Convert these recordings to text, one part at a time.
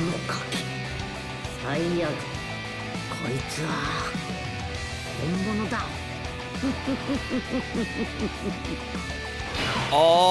のガキ最悪こいつは本物だ Alright,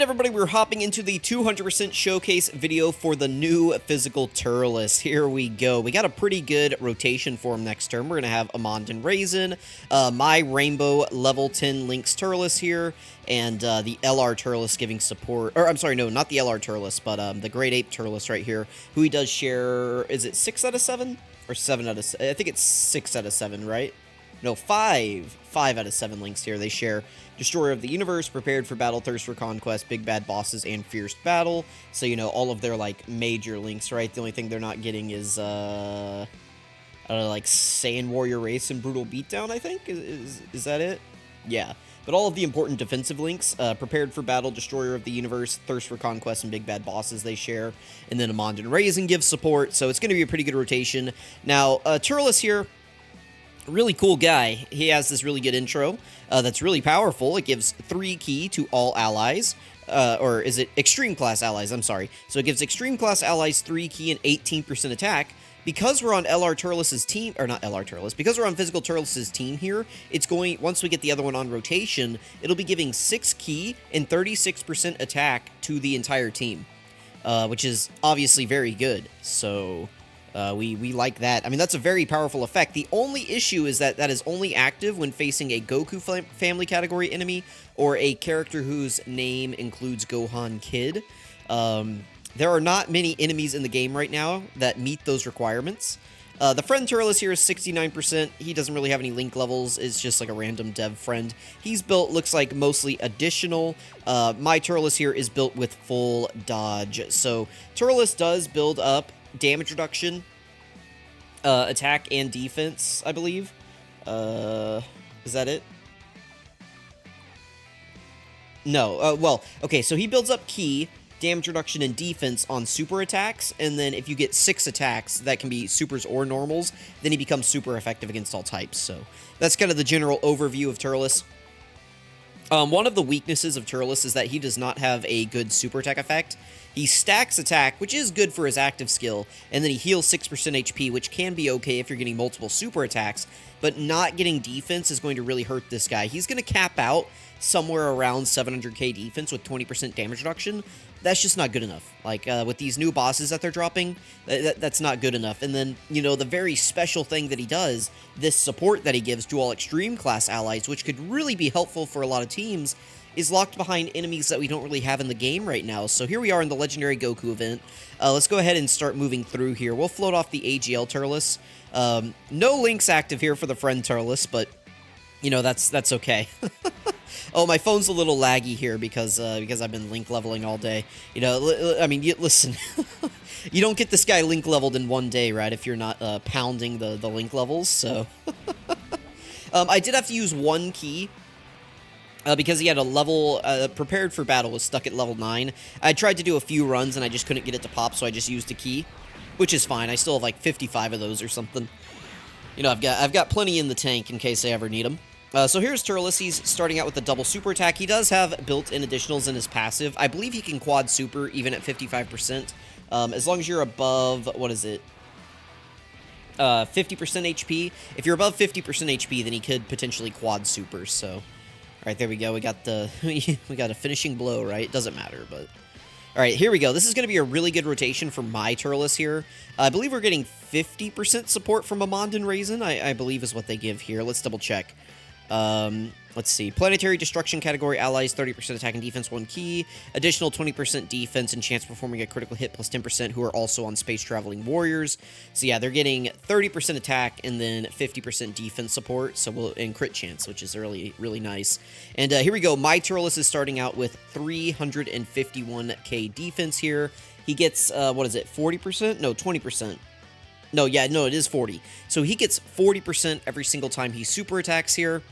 everybody, we're hopping into the 200% showcase video for the new physical Turles. Here we go. We got a pretty good rotation for him next turn. We're going to have Amond and Raisin, my Rainbow level 10 Lynx Turles here, and the LR Turles giving support. Or, I'm sorry, no, not the LR Turles, but the Great Ape Turles right here, who he does share, is it 6 out of 7? Or 7 out of 7? I think it's 6 out of 7, right? No, 5 out of 7 links here. They share Destroyer of the Universe, Prepared for Battle, Thirst for Conquest, Big Bad Bosses, and Fierce Battle. So, you know, all of their, like, major links, right? The only thing they're not getting is, I don't know, like, Saiyan Warrior Race and Brutal Beatdown, I think? Is that it? Yeah. But all of the important defensive links, Prepared for Battle, Destroyer of the Universe, Thirst for Conquest, and Big Bad Bosses they share. And then Amond and Raisin give support, so it's going to be a pretty good rotation. Now, Turles here, really cool guy. He has this really good intro that's really powerful. It gives 3 ki to all allies. Or is it extreme class allies? I'm sorry. So it gives extreme class allies 3 ki and 18% attack. Because we're on LR Turles' team, or not LR Turles, because we're on Physical Turles' team here, it's going, once we get the other one on rotation, it'll be giving 6 ki and 36% attack to the entire team. Which is obviously very good. So we like that. I mean, that's a very powerful effect. The only issue is that that is only active when facing a Goku family category enemy or a character whose name includes Gohan Kid. There are not many enemies in the game right now that meet those requirements. The friend Turles here is 69%. He doesn't really have any link levels. It's just like a random dev friend. He's built, looks like, mostly additional. My Turles here is built with full dodge. So Turles does build up damage reduction, attack, and defense, I believe. Is that it? No. Well, okay, so he builds up ki, damage reduction, and defense on super attacks, and then if you get 6 attacks, that can be supers or normals, then he becomes super effective against all types. So that's kind of the general overview of Turles. One of the weaknesses of Turles is that he does not have a good super attack effect. He stacks attack, which is good for his active skill, and then he heals 6% HP, which can be okay if you're getting multiple super attacks, but not getting defense is going to really hurt this guy. He's going to cap out somewhere around 700k defense with 20% damage reduction. That's just not good enough. Like, with these new bosses that they're dropping, that's not good enough. And then, you know, the very special thing that he does, this support that he gives to all extreme class allies, which could really be helpful for a lot of teams, is locked behind enemies that we don't really have in the game right now. So here we are in the Legendary Goku event. Let's go ahead and start moving through here. We'll float off the AGL Turles. No links active here for the friend Turles, but, you know, that's okay. Oh, my phone's a little laggy here because I've been link leveling all day. You know, I mean, listen, you don't get this guy link leveled in one day, right, if you're not pounding the link levels, so. I did have to use 1 ki. Because he had a level, Prepared for Battle was stuck at level 9. I tried to do a few runs and I just couldn't get it to pop, so I just used a ki, which is fine. I still have like 55 of those or something. You know, I've got plenty in the tank in case I ever need them. So here's Turles. He's starting out with a double super attack. He does have built-in additionals in his passive. I believe he can quad super even at 55%. As long as you're above, what is it? 50% HP. If you're above 50% HP, then he could potentially quad super, so. Alright, there we go. We got the we got a finishing blow, right? It doesn't matter, but alright, here we go. This is going to be a really good rotation for my Turles here. I believe we're getting 50% support from Amond and Raisin, I believe is what they give here. Let's double check. Let's see. Planetary Destruction category allies, 30% attack and defense, 1 ki. Additional 20% defense and chance of performing a critical hit plus 10% who are also on Space Traveling Warriors. So yeah, they're getting 30% attack and then 50% defense support, so and crit chance, which is really, really nice. And here we go. My Turles is starting out with 351k defense here. He gets, what is it, 40%? No, 20%. No, yeah, no, it is 40. So he gets 40% every single time he super attacks here.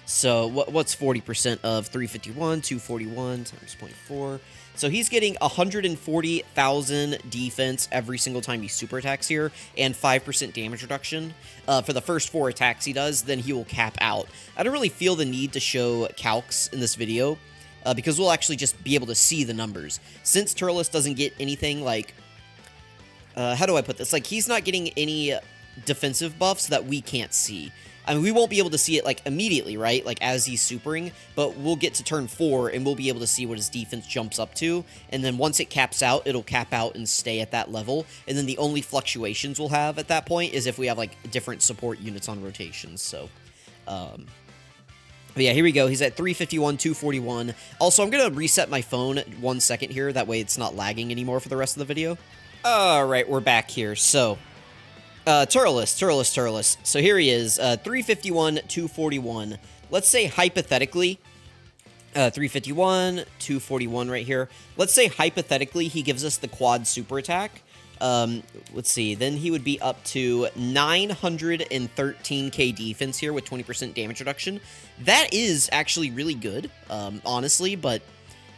So what's 40% of 351? 241 times 0.4. So he's getting 140,000 defense every single time he super attacks here, and 5% damage reduction. For the first 4 attacks he does, then he will cap out. I don't really feel the need to show calcs in this video. because we'll actually just be able to see the numbers. Since Turles doesn't get anything like, how do I put this? Like, he's not getting any defensive buffs that we can't see. I mean, we won't be able to see it, like, immediately, right? Like, as he's supering, but we'll get to turn 4, and we'll be able to see what his defense jumps up to, and then once it caps out, it'll cap out and stay at that level, and then the only fluctuations we'll have at that point is if we have, like, different support units on rotations, so, but yeah, here we go. He's at 351, 241. Also, I'm going to reset my phone 1 second here, that way it's not lagging anymore for the rest of the video. Alright, we're back here, so... Turles. So here he is, 351, 241. Let's say hypothetically, 351, 241 right here. Let's say hypothetically he gives us the quad super attack. Let's see, then he would be up to 913k defense here with 20% damage reduction. That is actually really good, honestly, but...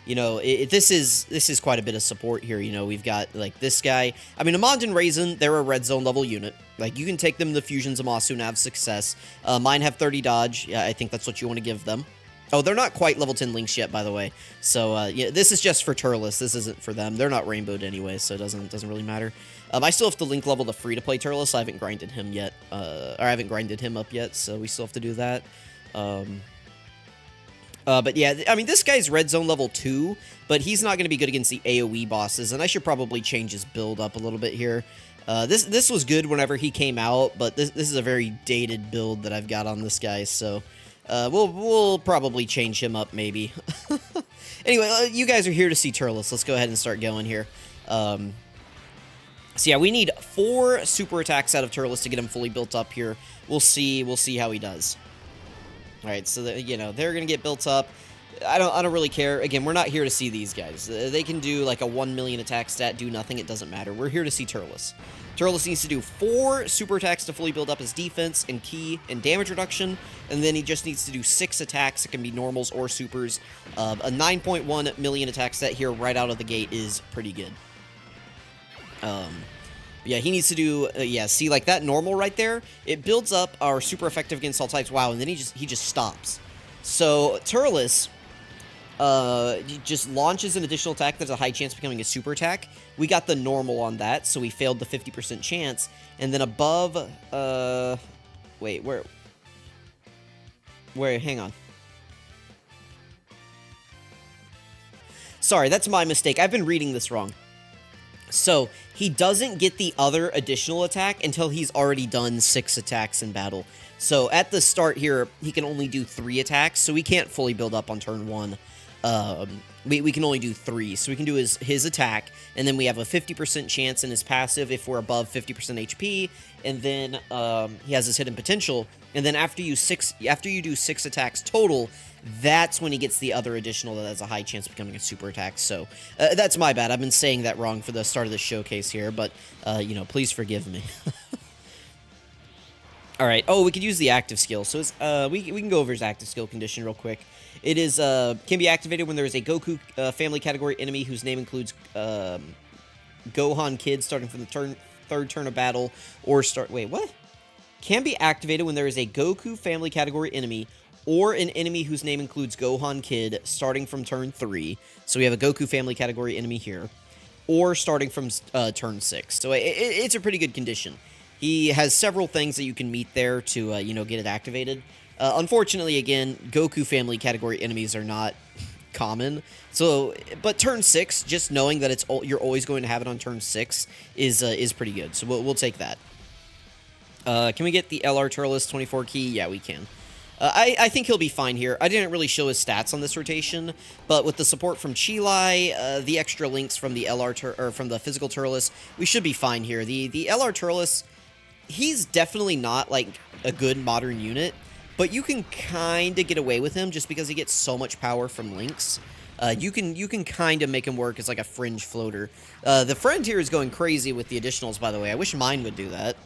You know, this is quite a bit of support here. You know, we've got, like, this guy. I mean, Amand and Raisin, they're a red zone level unit. Like, you can take them to Fusion Zamasu and have success. Mine have 30 dodge. Yeah, I think that's what you want to give them. Oh, they're not quite level 10 links yet, by the way. So, yeah, this is just for Turles. This isn't for them. They're not rainbowed anyway, so it doesn't really matter. I still have to link level the free-to-play Turles. I haven't grinded him yet. Or I haven't grinded him up yet, so we still have to do that. But yeah, I mean, this guy's red zone level 2, but he's not going to be good against the AoE bosses, and I should probably change his build up a little bit here. This was good whenever he came out, but this is a very dated build that I've got on this guy, so we'll probably change him up, maybe. Anyway, you guys are here to see Turles. Let's go ahead and start going here. So yeah, we need 4 super attacks out of Turles to get him fully built up here. We'll see how he does. Alright, so, you know, they're going to get built up. I don't really care. Again, we're not here to see these guys. They can do, like, a 1 million attack stat, do nothing, it doesn't matter. We're here to see Turles. Turles needs to do 4 super attacks to fully build up his defense and ki and damage reduction, and then he just needs to do 6 attacks. It can be normals or supers. A 9.1 million attack stat here right out of the gate is pretty good. Yeah, he needs to do, yeah, see, like, that normal right there, it builds up our super effective against all types, wow, and then he just stops. So, Turles, just launches an additional attack that's a high chance of becoming a super attack. We got the normal on that, so we failed the 50% chance, and then above, wait, where, hang on. Sorry, that's my mistake, I've been reading this wrong. So, he doesn't get the other additional attack until he's already done 6 attacks in battle. So, at the start here, he can only do 3 attacks, so we can't fully build up on turn 1. We can only do 3, so we can do his attack, and then we have a 50% chance in his passive if we're above 50% HP, and then he has his hidden potential, and then after you do 6 attacks total, that's when he gets the other additional that has a high chance of becoming a super attack. So that's my bad. I've been saying that wrong for the start of the showcase here, but you know, please forgive me. All right. Oh, we could use the active skill. So it's, we can go over his active skill condition real quick. It is can be activated when there is a Goku family category enemy whose name includes Gohan Kid starting from the third turn of battle, or wait, what? Can be activated when there is a Goku family category enemy or an enemy whose name includes Gohan Kid starting from turn 3. So we have a Goku family category enemy here, or starting from turn 6. So it's a pretty good condition. He has several things that you can meet there to, you know, get it activated. Unfortunately, again, Goku family category enemies are not common. So, but turn 6, just knowing that you're always going to have it on turn 6 is pretty good. So we'll take that. Can we get the LR Turles 24 key? Yeah, we can. I think he'll be fine here. I didn't really show his stats on this rotation, but with the support from PHY, the extra links from the from the physical Turles, we should be fine here. The LR Turles, he's definitely not like a good modern unit, but you can kind of get away with him just because he gets so much power from links. You can kind of make him work as like a fringe floater. The friend here is going crazy with the additionals, by the way. I wish mine would do that.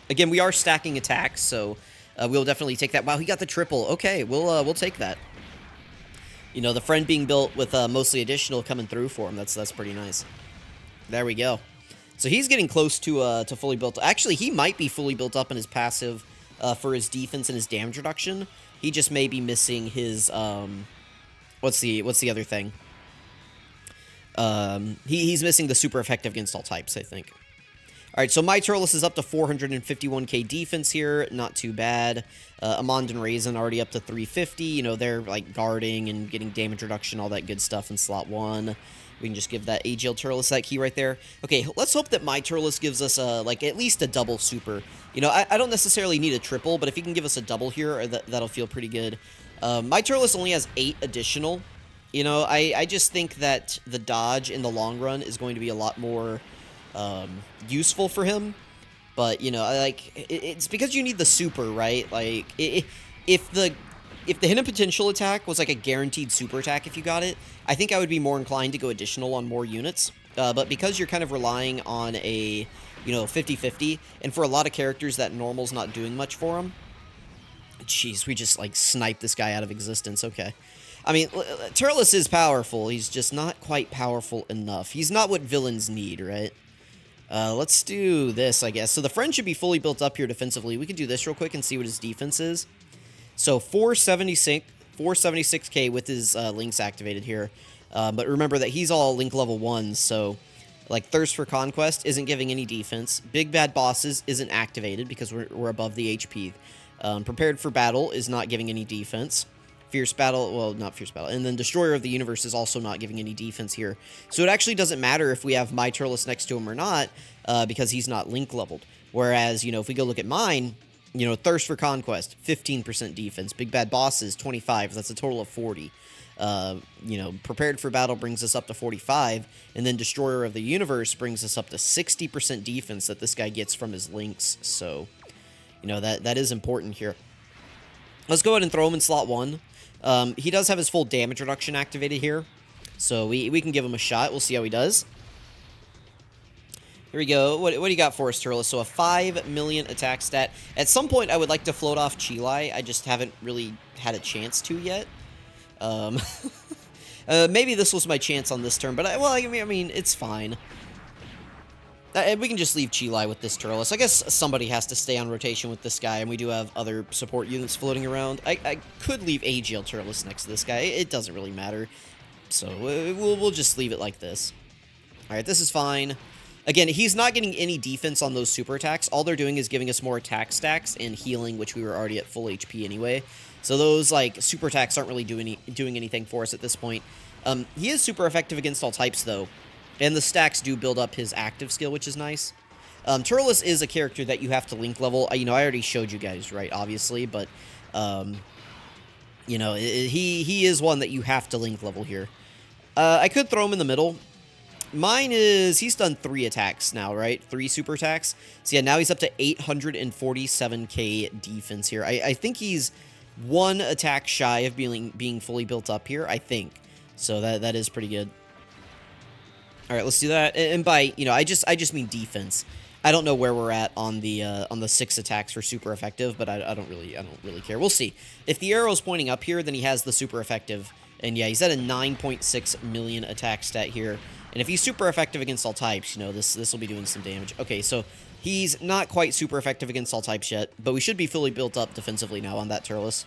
Again, we are stacking attacks, so we'll definitely take that. Wow, he got the triple. Okay, we'll take that. You know, the friend being built with mostly additional coming through for him. That's pretty nice. There we go. So he's getting close to fully built. Actually, he might be fully built up in his passive for his defense and his damage reduction. He just may be missing his What's the other thing? He's missing the super effective against all types, I think. All right, so my Turles is up to 451k defense here. Not too bad. Amond and Raisin already up to 350. You know, they're like guarding and getting damage reduction, all that good stuff in slot 1. We can just give that AGL Turles that key right there. Okay, let's hope that my Turles gives us like at least a double super. You know, I don't necessarily need a triple, but if he can give us a double here, that'll feel pretty good. My Turles only has 8 additional. You know, I just think that the dodge in the long run is going to be a lot more useful for him. But, you know, like, it's because you need the super, right? Like, if the hidden potential attack was like a guaranteed super attack if you got it, I think I would be more inclined to go additional on more units. But because you're kind of relying on a, you know, 50-50, and for a lot of characters that normal's not doing much for them. Jeez, we just, like, sniped this guy out of existence. Okay. I mean, Turles is powerful. He's just not quite powerful enough. He's not what villains need, right? Let's do this, I guess. So the friend should be fully built up here defensively. We can do this real quick and see what his defense is. So 476k with his links activated here. But remember that he's all link level 1s, so like Thirst for Conquest isn't giving any defense. Big Bad Bosses isn't activated because we're above the HP. Prepared for Battle is not giving any defense. Fierce Battle, well, not Fierce Battle. And then Destroyer of the Universe is also not giving any defense here. So it actually doesn't matter if we have my Turles next to him or not, because he's not link leveled. Whereas, you know, if we go look at mine, you know, Thirst for Conquest, 15% defense. Big Bad Bosses, 25. That's a total of 40. You know, Prepared for Battle brings us up to 45. And then Destroyer of the Universe brings us up to 60% defense that this guy gets from his links. So, you know, that is important here. Let's go ahead and throw him in slot 1. He does have his full damage reduction activated here, so we can give him a shot. We'll see how he does. Here we go. What do you got for us, Turles? So a 5 million attack stat. At some point, I would like to float off PHY. I just haven't really had a chance to yet. Maybe this was my chance on this turn, but I mean, it's fine. We can just leave PHY with this Turles. I guess somebody has to stay on rotation with this guy, and we do have other support units floating around. I could leave AGL Turles next to this guy. It doesn't really matter. So we'll just leave it like this. Alright, this is fine. Again, he's not getting any defense on those super attacks. All they're doing is giving us more attack stacks and healing, which we were already at full HP anyway. So those, like, super attacks aren't really doing anything for us at this point. He is super effective against all types, though. And the stacks do build up his active skill, which is nice. Turles is a character that you have to link level. You know, I already showed you guys, right, obviously, but, you know, he is one that you have to link level here. I could throw him in the middle. Mine is, he's done 3 attacks now, right? 3 super attacks. So yeah, now he's up to 847k defense here. I think he's 1 attack shy of being fully built up here, I think. So that is pretty good. All right, let's do that. And by, you know, I just mean defense. I don't know where we're at on the 6 attacks for super effective, but I don't really care. We'll see. If the arrow's pointing up here, then he has the super effective. And yeah, he's at a 9.6 million attack stat here. And if he's super effective against all types, you know, this will be doing some damage. Okay, so he's not quite super effective against all types yet, but we should be fully built up defensively now on that Turles.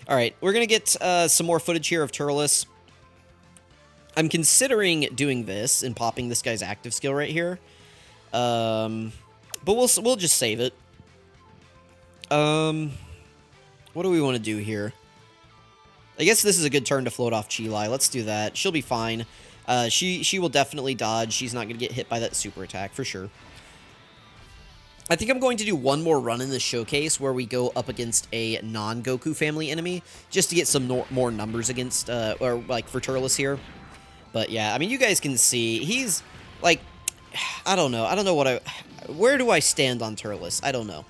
All right, we're going to get some more footage here of Turles. I'm considering doing this and popping this guy's active skill right here. But we'll just save it. What do we want to do here? I guess this is a good turn to float off PHY. Let's do that. She'll be fine. She will definitely dodge. She's not going to get hit by that super attack for sure. I think I'm going to do one more run in the showcase where we go up against a non-Goku family enemy just to get some more numbers against, or like for Turles here. But yeah, I mean, you guys can see, he's, like, I don't know where do I stand on Turles? I don't know.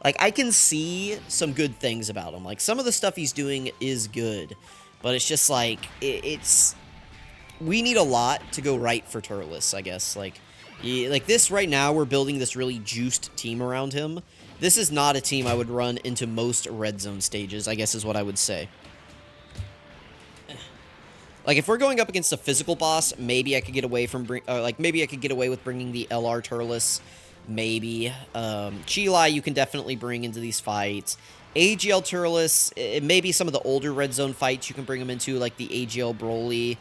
Like, I can see some good things about him. Like, some of the stuff he's doing is good, but it's just, like, we need a lot to go right for Turles, I guess. Like this right now, we're building this really juiced team around him. This is not a team I would run into most red zone stages, I guess is what I would say. Like, if we're going up against a physical boss, maybe I could get away from, maybe I could get away with bringing the LR Turles. Maybe. PHY you can definitely bring into these fights. AGL Turles, maybe some of the older Red Zone fights you can bring him into, like the AGL Broly,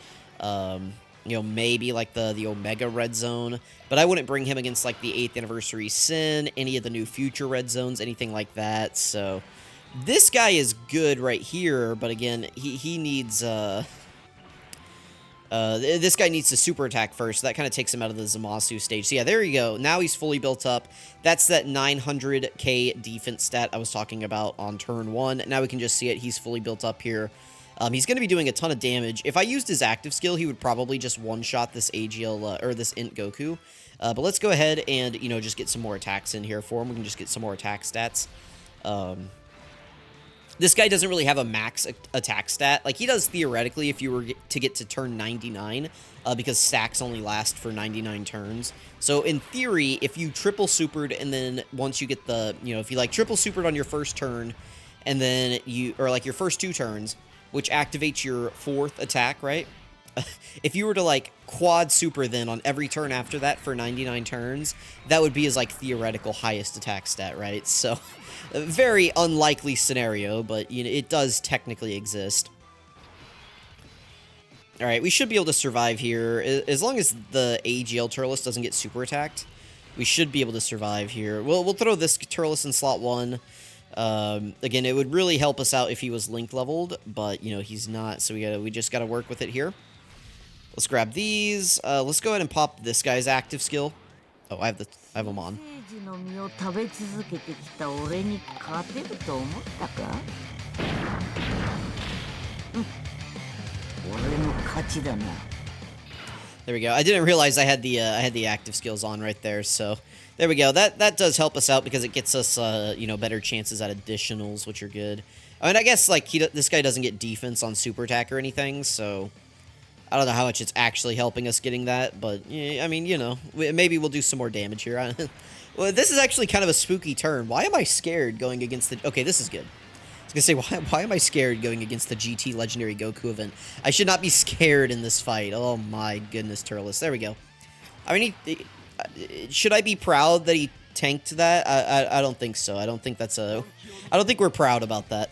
you know, maybe like the Omega Red Zone, but I wouldn't bring him against like the 8th Anniversary Sin, any of the new future Red Zones, anything like that. So this guy is good right here, but again, he needs this guy needs to super attack first, so that kind of takes him out of the Zamasu stage. So yeah, there you go. Now he's fully built up. That's that 900k defense stat I was talking about on turn 1. Now we can just see it. He's fully built up here. He's going to be doing a ton of damage. If I used his active skill, he would probably just one-shot this AGL, or this Int Goku. But let's go ahead and, you know, just get some more attacks in here for him. We can just get some more attack stats. This guy doesn't really have a max attack stat. Like, he does theoretically if you were to get to turn 99, because stacks only last for 99 turns. So, in theory, if you triple supered and then once you get the, you know, if you, like, triple supered on your first turn, and then you, or, like, your first 2 turns, which activates your 4th attack, right? If you were to, like, quad super then on every turn after that for 99 turns, that would be his, like, theoretical highest attack stat, right? So, a very unlikely scenario, but, you know, it does technically exist. Alright, we should be able to survive here. As long as the AGL Turles doesn't get super attacked, we should be able to survive here. We'll throw this Turles in slot 1. Again, it would really help us out if he was link leveled, but, you know, he's not, so we just gotta work with it here. Let's grab these. Let's go ahead and pop this guy's active skill. Oh, I have him on. There we go. I didn't realize I had the active skills on right there, so there we go. That does help us out because it gets us you know, better chances at additionals, which are good. I mean, I guess like this guy doesn't get defense on super attack or anything, so I don't know how much it's actually helping us getting that, but yeah, I mean, you know, maybe we'll do some more damage here. Well, this is actually kind of a spooky turn. Why am I scared going against the... Okay, this is good. I was going to say, why am I scared going against the GT Legendary Goku event? I should not be scared in this fight. Oh my goodness, Turles. There we go. I mean, should I be proud that he tanked that? I don't think so. I don't think that's a... I don't think we're proud about that.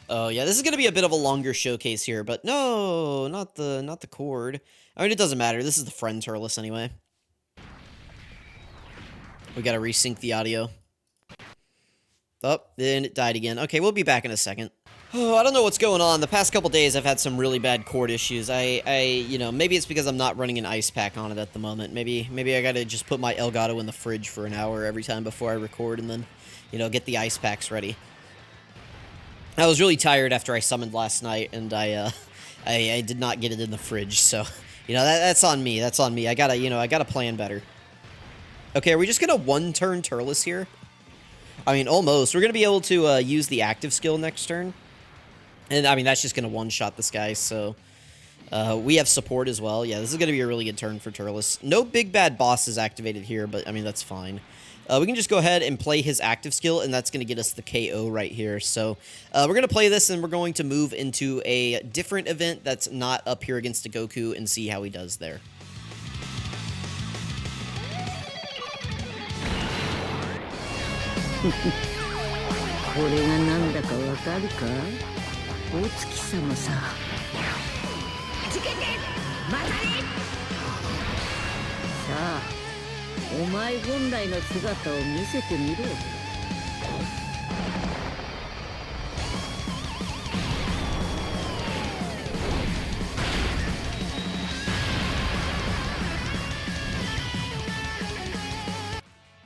Oh yeah, this is gonna be a bit of a longer showcase here, but no, not the cord. I mean, it doesn't matter. This is the friend Turles anyway. We gotta resync the audio. Oh, then it died again. Okay, we'll be back in a second. Oh, I don't know what's going on. The past couple days, I've had some really bad cord issues. You know, maybe it's because I'm not running an ice pack on it at the moment. Maybe I gotta just put my Elgato in the fridge for an hour every time before I record, and then, you know, get the ice packs ready. I was really tired after I summoned last night, and I did not get it in the fridge, so, you know, that's on me, that's on me. I gotta plan better. Okay, are we just gonna one-turn Turles here? I mean, almost. We're gonna be able to, use the active skill next turn. And, I mean, that's just gonna one-shot this guy, so... we have support as well. Yeah, this is gonna be a really good turn for Turles. No big bad bosses activated here, but, I mean, that's fine. We can just go ahead and play his active skill, and that's going to get us the KO right here. So, we're going to play this, and we're going to move into a different event that's not up here against a Goku and see how he does there.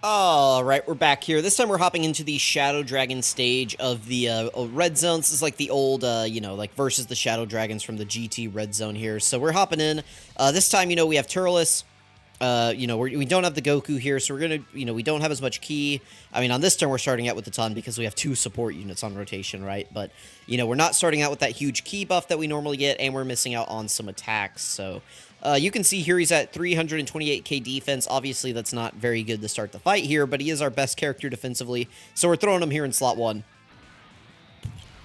Alright, we're back here. This time we're hopping into the Shadow Dragon stage of the Red Zone. This is like the old, you know, like versus the Shadow Dragons from the GT Red Zone here. So we're hopping in. This time, you know, we have Turles. You know, we don't have the Goku here, so we're gonna, you know, we don't have as much ki. I mean, on this turn, we're starting out with a ton because we have 2 support units on rotation, right? But, you know, we're not starting out with that huge ki buff that we normally get, and we're missing out on some attacks. So, you can see here he's at 328k defense. Obviously, that's not very good to start the fight here, but he is our best character defensively, so we're throwing him here in slot 1.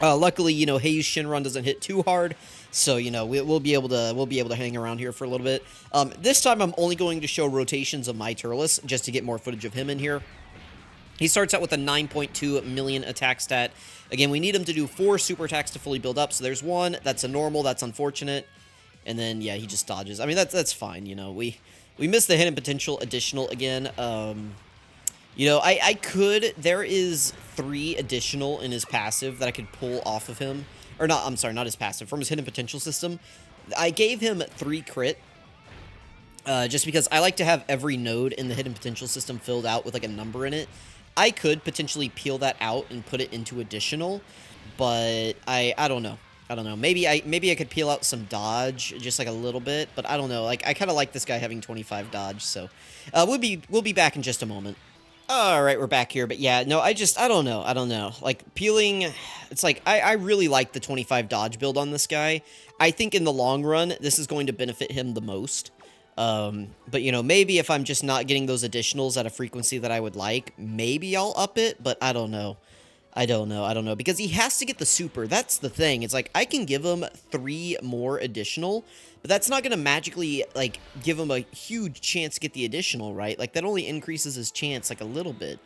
Luckily, you know, Hei's Shinron doesn't hit too hard, so, you know, we'll be able to hang around here for a little bit. This time I'm only going to show rotations of my Turles just to get more footage of him in here. He starts out with a 9.2 million attack stat. Again, we need him to do 4 super attacks to fully build up. So there's 1. That's a normal. That's unfortunate. And then, yeah, he just dodges. I mean, that's fine, you know. We missed the hidden potential additional again. You know, I could... There is 3 additional in his passive that I could pull off of him. Or not, I'm sorry, not his passive. From his hidden potential system. I gave him 3 crit. Just because I like to have every node in the hidden potential system filled out with, like, a number in it. I could potentially peel that out and put it into additional, but I don't know. I don't know. Maybe I could peel out some dodge, just like a little bit, but I don't know. Like, I kind of like this guy having 25 dodge, so we'll be back in just a moment. All right, we're back here, but yeah, no, I don't know. Like, peeling, it's like, I really like the 25 dodge build on this guy. I think in the long run, this is going to benefit him the most. But, you know, maybe if I'm just not getting those additionals at a frequency that I would like, maybe I'll up it, but I don't know. I don't know, because he has to get the super. That's the thing. It's like, I can give him 3 more additional, but that's not going to magically, like, give him a huge chance to get the additional, right? Like, that only increases his chance, like, a little bit,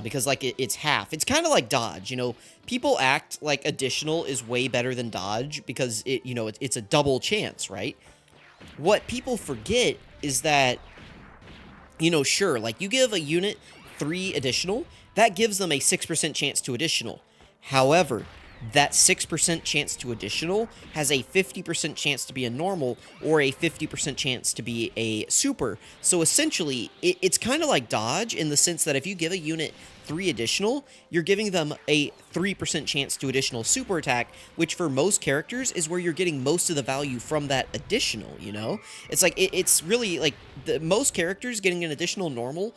because, like, it's half. It's kind of like dodge, you know? People act like additional is way better than dodge because, you know, it's a double chance, right? What people forget is that, you know, sure, like, you give a unit 3 additional, that gives them a 6% chance to additional. However, that 6% chance to additional has a 50% chance to be a normal or a 50% chance to be a super. So essentially, it's kind of like dodge in the sense that if you give a unit 3 additional, you're giving them a 3% chance to additional super attack, which for most characters is where you're getting most of the value from that additional, you know? It's like, it's really, like, most characters getting an additional normal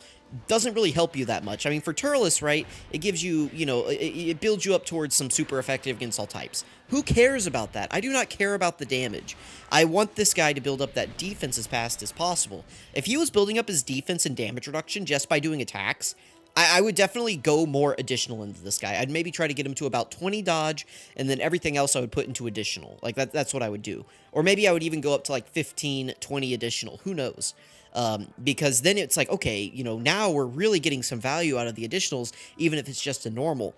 doesn't really help you that much. I mean, for Turles, right, it gives you, you know, it builds you up towards some super effective against all types. Who cares about that? I do not care about the damage. I want this guy to build up that defense as fast as possible. If he was building up his defense and damage reduction just by doing attacks, I would definitely go more additional into this guy. I'd maybe try to get him to about 20 dodge, and then everything else I would put into additional. Like, that's what I would do. Or maybe I would even go up to, like, 15, 20 additional. Who knows? Because then it's like, okay, you know, now we're really getting some value out of the additionals, even if it's just a normal.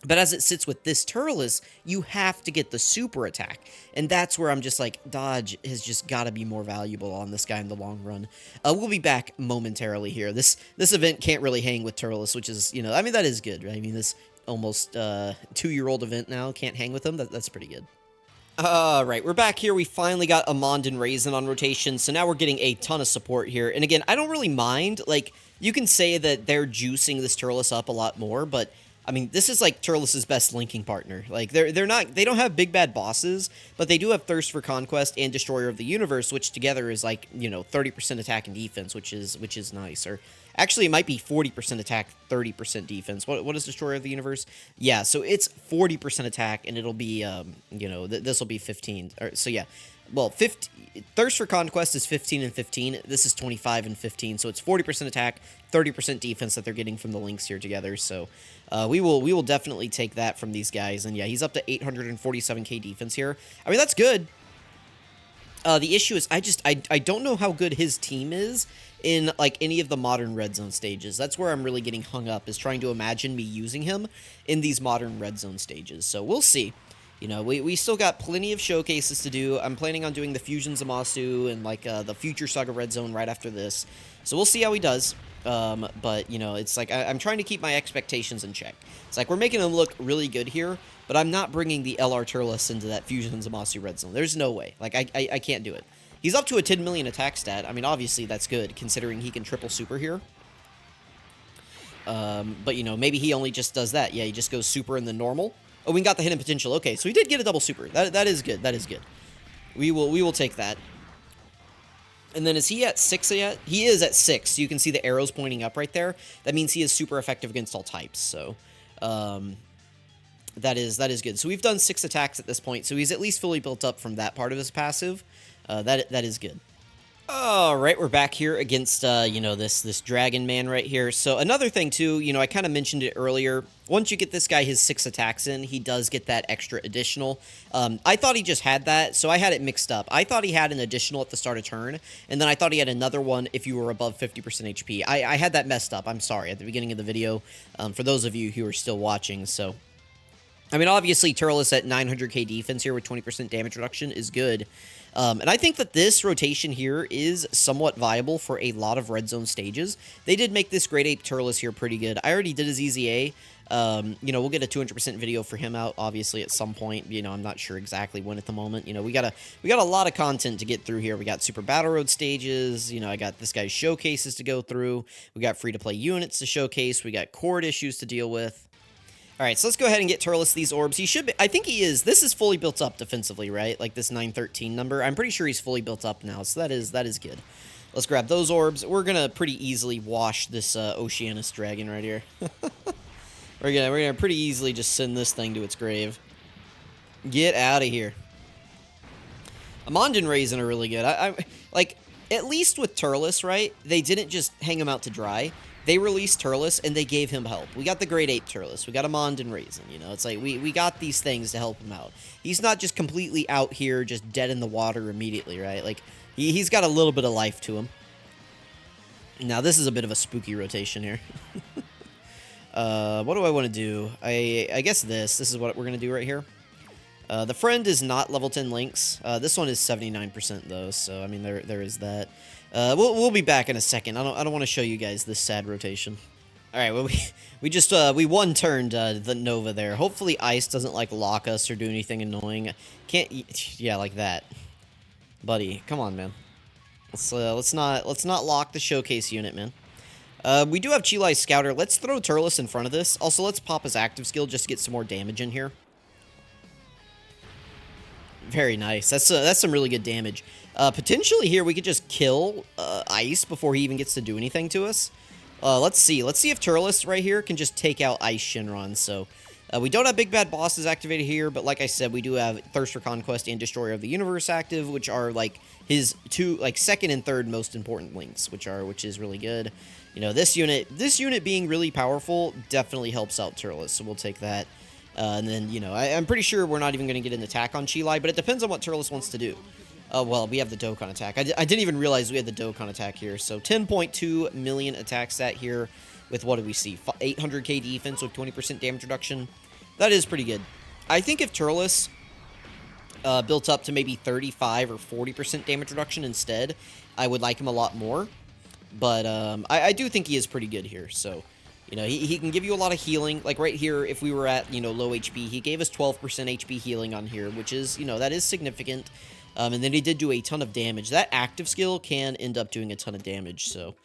But as it sits with this Turles, you have to get the super attack. And that's where I'm just like, dodge has just got to be more valuable on this guy in the long run. We'll be back momentarily here. This event can't really hang with Turles, which is, you know, I mean, that is good, right? I mean, this almost 2-year-old event now can't hang with him. That's pretty good. Alright, we're back here. We finally got Amand and Raisin on rotation, so now we're getting a ton of support here. And again, I don't really mind. Like, you can say that they're juicing this Turles up a lot more, but I mean, this is like Turles' best linking partner. Like, they don't have big bad bosses, but they do have Thirst for Conquest and Destroyer of the Universe, which together is like, you know, 30% attack and defense, which is nice. Or actually, it might be 40% attack, 30% defense. What is Destroyer of the Universe? Yeah, so it's 40% attack, and it'll be, you know, this will be 15. So yeah, well, Thirst for Conquest is 15 and 15. This is 25 and 15, so it's 40% attack, 30% defense that they're getting from the links here together. So we will definitely take that from these guys. And yeah, he's up to 847k defense here. I mean, that's good. The issue is I don't know how good his team is in, like, any of the modern red zone stages. That's where I'm really getting hung up, is trying to imagine me using him in these modern red zone stages. So we'll see. You know, we still got plenty of showcases to do. I'm planning on doing the Fusion Zamasu and, like, the Future Saga Red Zone right after this. So we'll see how he does. But, you know, it's like I'm trying to keep my expectations in check. It's like we're making him look really good here, but I'm not bringing the LR Turles into that Fusion Zamasu Red Zone. There's no way. Like, I can't do it. He's up to a 10 million attack stat. I mean, obviously that's good, considering he can triple super here. But, you know, maybe he only just does that. Yeah, he just goes super in the normal. Oh, we got the hidden potential. Okay, so he did get a double super. That is good. That is good. We will take that. And then is he at 6 yet? He is at 6. So you can see the arrows pointing up right there. That means he is super effective against all types. So that is good. So we've done 6 attacks at this point. So he's at least fully built up from that part of his passive. That is good. All right, we're back here against this dragon man right here. So another thing too, I kind of mentioned it earlier. Once you get this guy his 6 attacks in, he does get that extra additional. I thought he just had that, so I had it mixed up. I thought he had an additional at the start of turn, and then I thought he had another one if you were above 50% HP. I had that messed up. I'm sorry at the beginning of the video. For those of you who are still watching, so. I mean, obviously, Turles at 900k defense here with 20% damage reduction is good. And I think that this rotation here is somewhat viable for a lot of red zone stages. They did make this Great Ape Turles here pretty good. I already did his EZA. We'll get a 200% video for him out, obviously, at some point. I'm not sure exactly when at the moment. We got a lot of content to get through here. We got Super Battle Road stages. I got this guy's showcases to go through. We got free-to-play units to showcase. We got cord issues to deal with. All right, so let's go ahead and get Turles these orbs. He should be, I think he is. This is fully built up defensively, right? Like this 913 number. I'm pretty sure he's fully built up now, so that is good. Let's grab those orbs. We're gonna pretty easily wash this Oceanus dragon right here. we're gonna pretty easily just send this thing to its grave. Get out of here. Amond and Raisin are really good. I like at least with Turles, right? They didn't just hang him out to dry. They released Turles, and they gave him help. We got the Great Ape Turles. We got Amond and Raisin, It's like, we got these things to help him out. He's not just completely out here, just dead in the water immediately, right? Like, he's got a little bit of life to him. Now, this is a bit of a spooky rotation here. What do I want to do? I guess this is what we're going to do right here. The friend is not level 10 links. This one is 79% though, so I mean there is that. We'll be back in a second. I don't want to show you guys this sad rotation. All right, well we one-turned the Nova there. Hopefully ice doesn't like lock us or do anything annoying. Yeah, like that, buddy. Come on, man. Let's not lock the showcase unit, man. We do have Chilai's Scouter. Let's throw Turles in front of this. Also, let's pop his active skill just to get some more damage in here. Very nice. That's some really good damage. Potentially here we could just kill Ice before he even gets to do anything to us. Let's see. Let's see if Turles right here can just take out Ice Shinron. So we don't have Big Bad Bosses activated here, but like I said, we do have Thirst for Conquest and Destroyer of the Universe active, which are like his second and third most important links, which is really good. This unit being really powerful definitely helps out Turles, so we'll take that. And then, I'm pretty sure we're not even going to get an attack on Chilai, but it depends on what Turles wants to do. Well, we have the Dokkan attack. I didn't even realize we had the Dokkan attack here. So 10.2 million attack stat here with, what do we see? 800k defense with 20% damage reduction. That is pretty good. I think if Turles built up to maybe 35 or 40% damage reduction instead, I would like him a lot more. But I do think he is pretty good here, so... he can give you a lot of healing. Like right here, if we were at, low HP, he gave us 12% HP healing on here, which is, that is significant. And then he did do a ton of damage. That active skill can end up doing a ton of damage, so...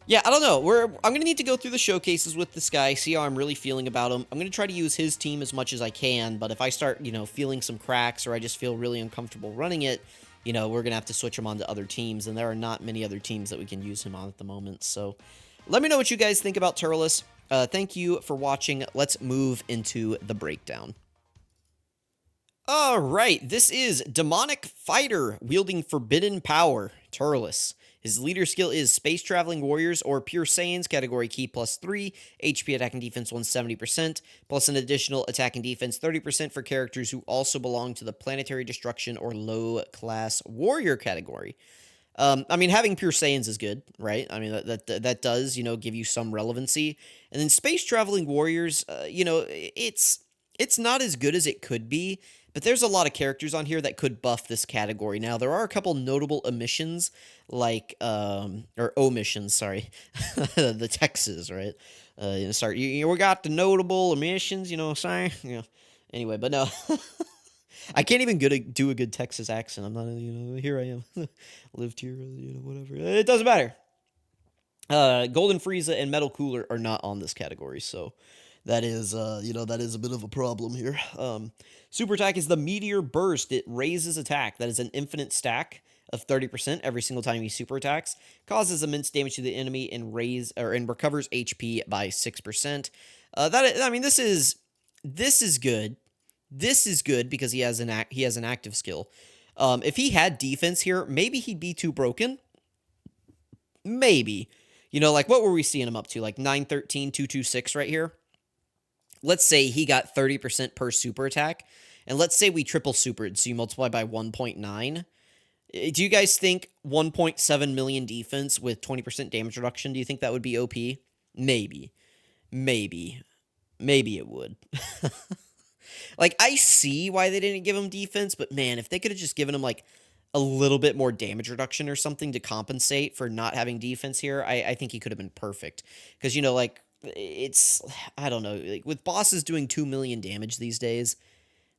Yeah, I don't know. I'm going to need to go through the showcases with this guy, see how I'm really feeling about him. I'm going to try to use his team as much as I can, but if I start, feeling some cracks or I just feel really uncomfortable running it, we're going to have to switch him on to other teams, and there are not many other teams that we can use him on at the moment, so... Let me know what you guys think about Turles. Thank you for watching. Let's move into the breakdown. All right, this is Demonic Fighter wielding Forbidden Power, Turles. His leader skill is Space Traveling Warriors or Pure Saiyans, category key +3, HP attack and defense 170%, plus an additional attack and defense 30% for characters who also belong to the Planetary Destruction or Low Class Warrior category. I mean, having Pure Saiyans is good, right? I mean, that does, give you some relevancy. And then Space Traveling Warriors, it's not as good as it could be, but there's a lot of characters on here that could buff this category. Now, there are a couple notable omissions, like, or omissions, sorry, the Texas, right? We got the notable omissions, you know what I'm saying? Anyway, but no. I can't even do a good Texas accent. I'm not, here I am. Lived here, whatever. It doesn't matter. Golden Frieza and Metal Cooler are not on this category, so that is, that is a bit of a problem here. Super attack is the Meteor Burst. It raises attack. That is an infinite stack of 30% every single time he super attacks. Causes immense damage to the enemy and recovers HP by 6%. This is good. This is good because he has an active skill. If he had defense here, maybe he'd be too broken. Maybe. You know, like what were we seeing him up to? Like 913, 226 right here. Let's say he got 30% per super attack. And let's say we triple supered, so you multiply by 1.9. Do you guys think 1.7 million defense with 20% damage reduction, do you think that would be OP? Maybe. Maybe. Maybe it would. Like, I see why they didn't give him defense, but man, if they could have just given him, like, a little bit more damage reduction or something to compensate for not having defense here, I think he could have been perfect. Because, you know, like, it's, I don't know, like, with bosses doing 2 million damage these days,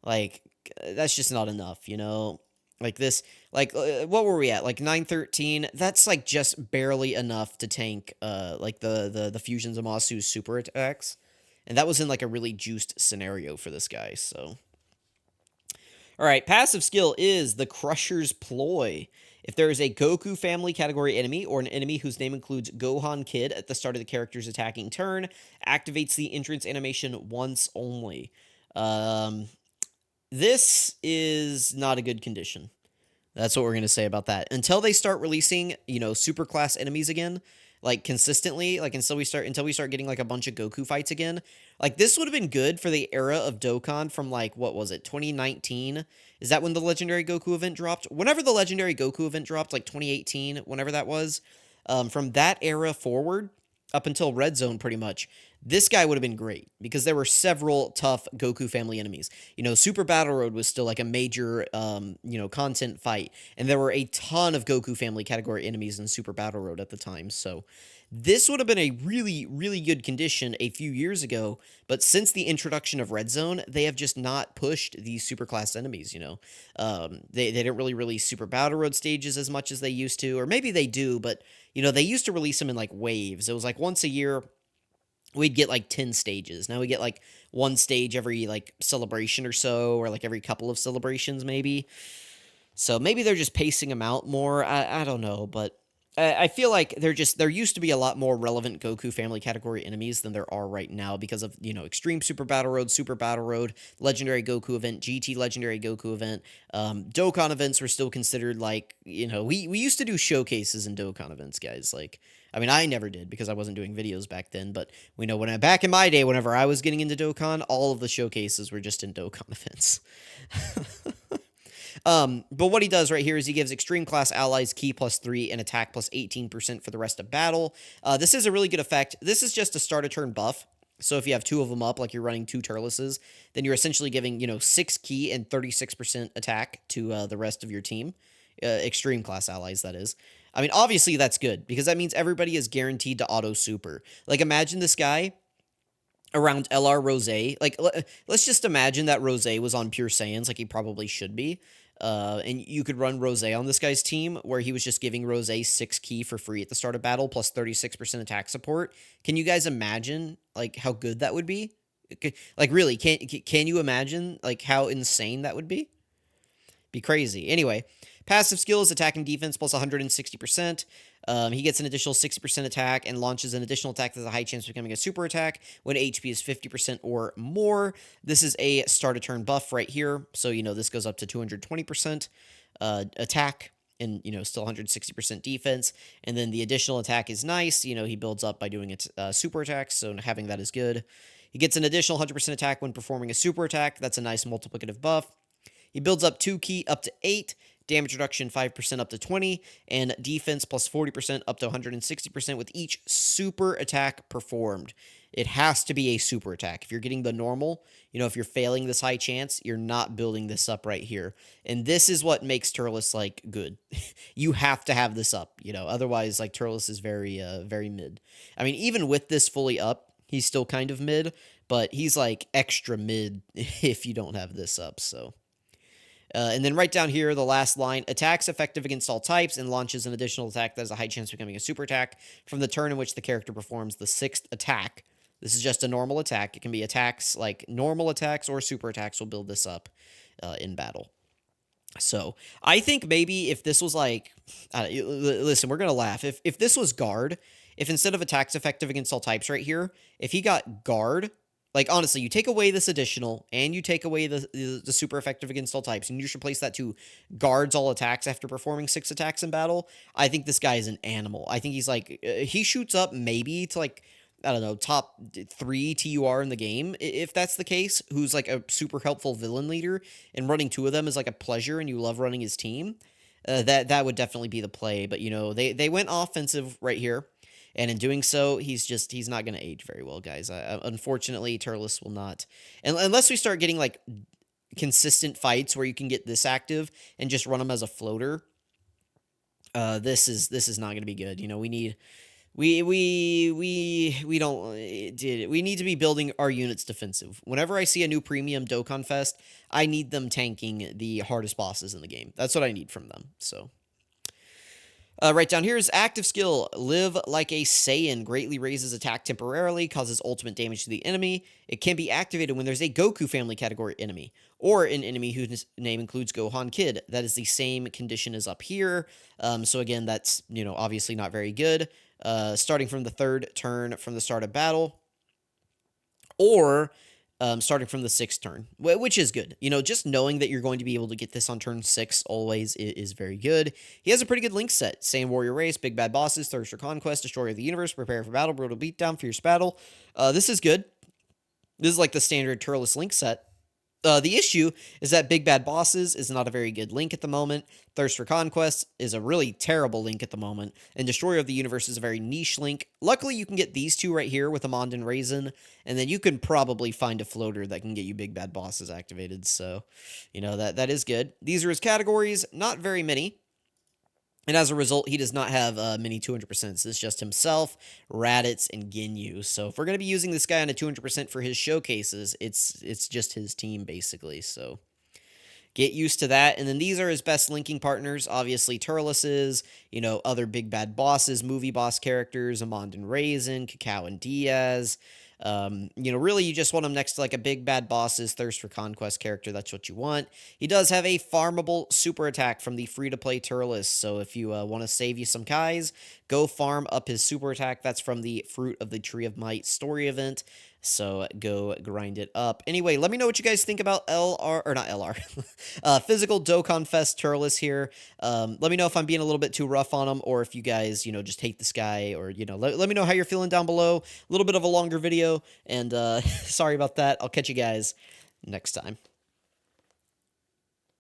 like, that's just not enough, you know? Like this, like, what were we at? Like 913. That's like just barely enough to tank, like the fusions of Masu's super attacks, and that was in like a really juiced scenario for this guy. So, all right, passive skill is the Crusher's Ploy. If there is a Goku family category enemy or an enemy whose name includes Gohan Kid at the start of the character's attacking turn, activates the entrance animation once only. This is not a good condition. That's what we're going to say about that. Until they start releasing, you know, super class enemies again, like consistently, like until we start getting like a bunch of Goku fights again. Like this would have been good for the era of Dokkan from like what was it, 2019? Is that when the legendary Goku event dropped? Whenever the legendary Goku event dropped, like 2018, whenever that was, from that era forward up until Red Zone pretty much, this guy would have been great because there were several tough Goku family enemies. You know, Super Battle Road was still like a major, you know, content fight, and there were a ton of Goku family category enemies in Super Battle Road at the time. So this would have been a really, really good condition a few years ago, but since the introduction of Red Zone, they have just not pushed these super class enemies, you know. They didn't really release Super Battle Road stages as much as they used to, or maybe they do, but, you know, they used to release them in like waves. It was like once a year, we'd get like 10 stages. Now we get like one stage every like celebration or so, or like every couple of celebrations maybe. So maybe they're just pacing them out more. I don't know, but I feel like there used to be a lot more relevant Goku family category enemies than there are right now because of, you know, Extreme Super Battle Road, Legendary Goku event, GT Legendary Goku event. Dokkan events were still considered like, you know, we used to do showcases in Dokkan events, guys. Like, I mean, I never did because I wasn't doing videos back then, but we know back in my day, whenever I was getting into Dokkan, all of the showcases were just in Dokkan events. But what he does right here is he gives extreme class allies ki +3 and attack +18% for the rest of battle. This is a really good effect. This is just a start a turn buff. So if you have two of them up, like you're running two Turleses, then you're essentially giving, you know, 6 ki and 36% attack to the rest of your team. Extreme class allies, that is. I mean, obviously that's good because that means everybody is guaranteed to auto super. Like imagine this guy around LR Rose. Like, let's just imagine that Rose was on Pure Saiyans, like he probably should be. And you could run Rose on this guy's team where he was just giving Rose 6 ki for free at the start of battle plus 36% attack support. Can you guys imagine like how good that would be? Like really, can you imagine like how insane that would be? Be crazy. Anyway, passive skills, attack and defense plus 160%. He gets an additional 60% attack and launches an additional attack that has a high chance of becoming a super attack when HP is 50% or more. This is a start a turn buff right here. So, you know, this goes up to 220% attack and, you know, still 160% defense. And then the additional attack is nice. You know, he builds up by doing it super attacks, so having that is good. He gets an additional 100% attack when performing a super attack. That's a nice multiplicative buff. He builds up 2 ki up to 8, damage reduction 5% up to 20, and defense plus 40% up to 160% with each super attack performed. It has to be a super attack. If you're getting the normal, you know, if you're failing this high chance, you're not building this up right here. And this is what makes Turles, like, good. You have to have this up, you know, otherwise, like, Turles is very, very mid. I mean, even with this fully up, he's still kind of mid, but he's, like, extra mid if you don't have this up, so... and then right down here, the last line, attacks effective against all types and launches an additional attack that has a high chance of becoming a super attack from the turn in which the character performs the 6th attack. This is just a normal attack. It can be attacks like normal attacks or super attacks will build this up in battle. So I think maybe if this was like, listen, we're going to laugh. If this was guard, if instead of attacks effective against all types right here, if he got guard Like, honestly, you take away this additional, and you take away the super effective against all types, and you just replace that to guards all attacks after performing 6 attacks in battle. I think this guy is an animal. I think he's like, he shoots up maybe to like, I don't know, top 3 TUR in the game, if that's the case, who's like a super helpful villain leader, and running 2 of them is like a pleasure, and you love running his team. That would definitely be the play, but you know, they went offensive right here. And in doing so, he's not going to age very well, guys. Unfortunately, Turles will not. And unless we start getting like consistent fights where you can get this active and just run him as a floater, this is not going to be good. You know, we need we don't we need to be building our units defensive. Whenever I see a new premium Dokkan Fest, I need them tanking the hardest bosses in the game. That's what I need from them. So right down here is active skill. Live like a Saiyan. Greatly raises attack temporarily, causes ultimate damage to the enemy. It can be activated when there's a Goku family category enemy, or an enemy whose name includes Gohan Kid. That is the same condition as up here. So again, that's, you know, obviously not very good. Starting from the 3rd turn from the start of battle, or starting from the 6th turn, which is good. You know, just knowing that you're going to be able to get this on turn 6 always is very good. He has a pretty good link set. Saiyan Warrior Race, Big Bad Bosses, Thirst for Conquest, Destroyer of the Universe, Prepare for Battle, Brutal Beatdown, Fierce Battle. This is good. This is like the standard Turles link set. The issue is that Big Bad Bosses is not a very good link at the moment. Thirst for Conquest is a really terrible link at the moment. And Destroyer of the Universe is a very niche link. Luckily, you can get these 2 right here with Amand and Raisin. And then you can probably find a floater that can get you Big Bad Bosses activated. So, you know, that is good. These are his categories. Not very many. And as a result, he does not have many 200%. It's just himself, Raditz, and Ginyu. So if we're going to be using this guy on a 200% for his showcases, it's just his team, basically. So get used to that. And then these are his best linking partners. Obviously, Turles's, you know, other big bad bosses, movie boss characters, Amand and Raisin, Cacao and Diaz. You know, really, you just want him next to like a big bad boss's Thirst for Conquest character. That's what you want. He does have a farmable super attack from the free-to-play Turles. So if you want to save you some Kais, go farm up his super attack. That's from the Fruit of the Tree of Might story event. So go grind it up. Anyway, let me know what you guys think about Physical Dokkan Fest Turles here. Let me know if I'm being a little bit too rough on him, or if you guys, you know, just hate this guy, or, you know, let me know how you're feeling down below. A little bit of a longer video, and sorry about that. I'll catch you guys next time.